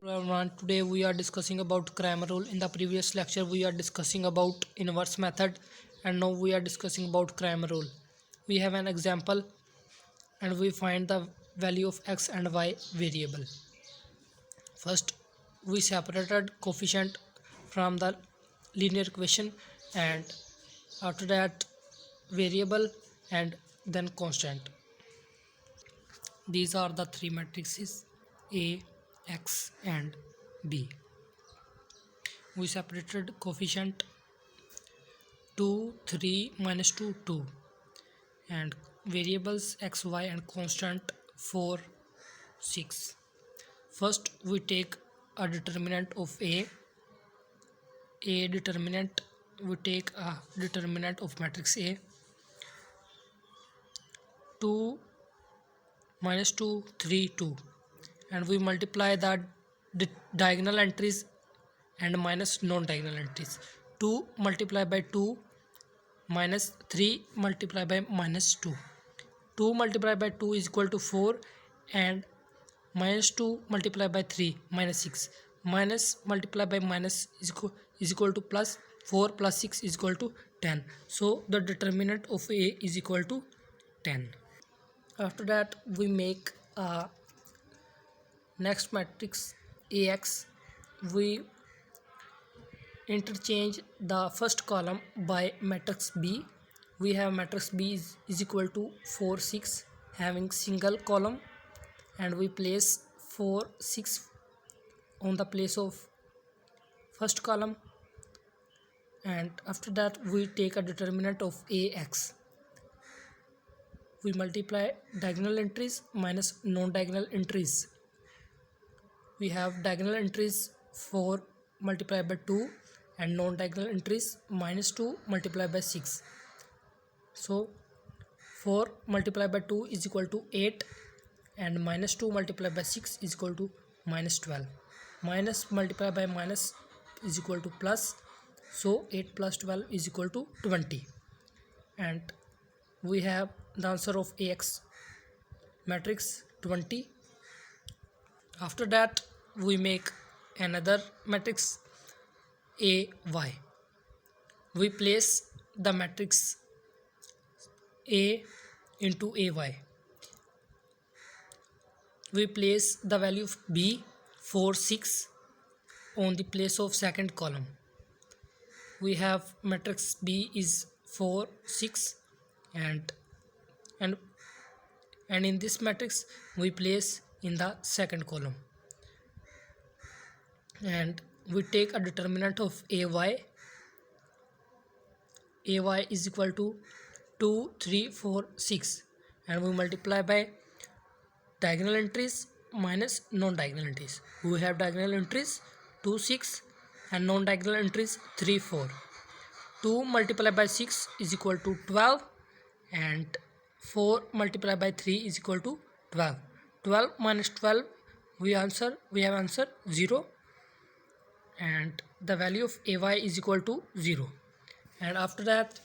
Everyone, today we are discussing about Cramer rule. In the previous lecture, we are discussing about inverse method, and now we are discussing about Cramer rule. We have an example, and we find the value of x and y variable. First, we separated coefficient from the linear equation, and after that, variable, and then constant. These are the three matrices A, X, and B. We separated coefficient 2 3 minus 2 2 and variables x y and constant 4 6. First we take a determinant of a determinant. We take a determinant of matrix A. 2 minus 2 3 2, and we multiply the diagonal entries and minus non-diagonal entries. 2 multiplied by 2 minus 3 multiplied by minus 2. 2 multiplied by 2 is equal to 4, and minus 2 multiplied by 3 minus 6. Minus multiplied by minus is equal to plus. 4 plus 6 is equal to 10. So the determinant of A is equal to 10. After that we make a next matrix AX. We interchange the first column by matrix B. We have matrix B is equal to 4 6 having single column, and we place 4 6 on the place of first column, and after that we take a determinant of AX. We multiply diagonal entries minus non-diagonal entries. We have diagonal entries 4 multiplied by 2 and non-diagonal entries minus 2 multiplied by 6. So 4 multiplied by 2 is equal to 8, and minus 2 multiplied by 6 is equal to minus 12. Minus multiplied by minus is equal to plus. So 8 plus 12 is equal to 20, and we have the answer of AX matrix 20. After that we make another matrix AY. We place the matrix A into AY. We place the value of B 4 6 on the place of second column. We have matrix B is 4 6, and in this matrix we place in the second column, and we take a determinant of AY. AY is equal to 2 3 4 6, and we multiply by diagonal entries minus non-diagonal entries. We have diagonal entries 2 6 and non-diagonal entries 3 4. 2 multiplied by 6 is equal to 12, and 4 multiplied by 3 is equal to 12. 12 minus 12 we have answer 0, and the value of AY is equal to 0. And after that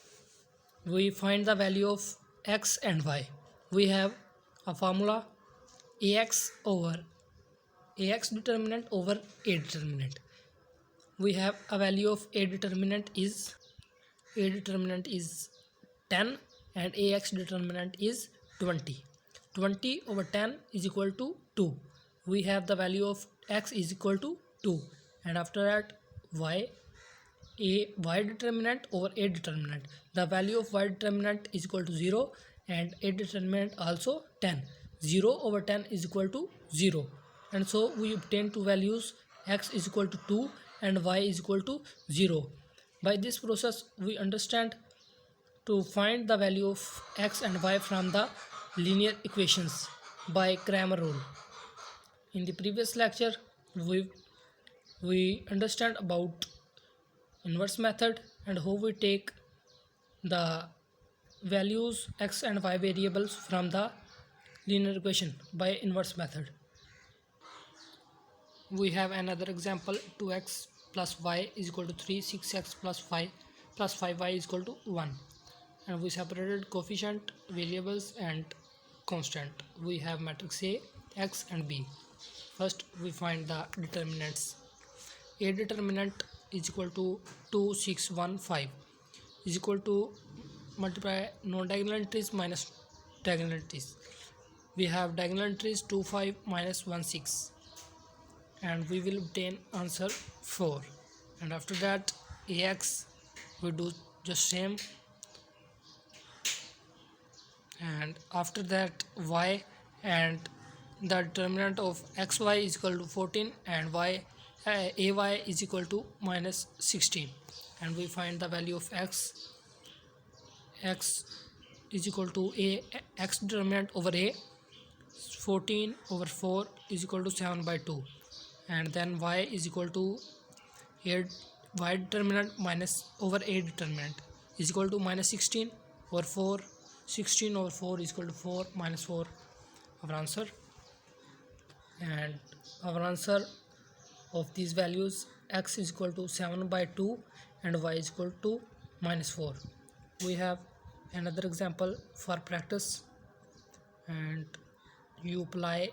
we find the value of X and Y. We have a formula AX determinant over A determinant. We have a value of A determinant is 10, and AX determinant is 20. 20 over 10 is equal to 2. We have the value of X is equal to 2, and after that Y determinant over A determinant. The value of Y determinant is equal to 0, and A determinant also 10. 0 over 10 is equal to 0, and so we obtain two values, X is equal to 2 and Y is equal to 0. By this process we understand to find the value of X and Y from the linear equations by Cramer rule. In the previous lecture we understand about inverse method and how we take the values X and Y variables from the linear equation by inverse method. We have another example, 2x plus y is equal to 3, 6x plus 5y is equal to 1, and we separated coefficient, variables and constant. We have matrix A, X and B. First we find the determinants. A determinant is equal to 2615 is equal to multiply non-diagonal entries minus diagonal entries. We have diagonal entries 25 minus 16 and we will obtain answer 4. And after that ax we do just same, and after that y, and the determinant of xy is equal to 14 and ay is equal to minus 16, and we find the value of x is equal to a x determinant over a 14 over 4 is equal to 7 by 2, and then y is equal to a y determinant minus over a determinant is equal to minus 16 over 4. 16 over 4 is equal to 4 minus 4, our answer. And our answer of these values, x is equal to 7 by 2 and y is equal to minus 4. We have another example for practice, and you apply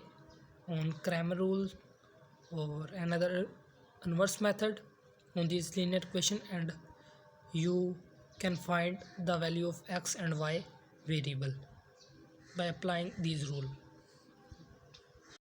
on Cramer rule or another inverse method on this linear equation, and you can find the value of x and y variable by applying these rules.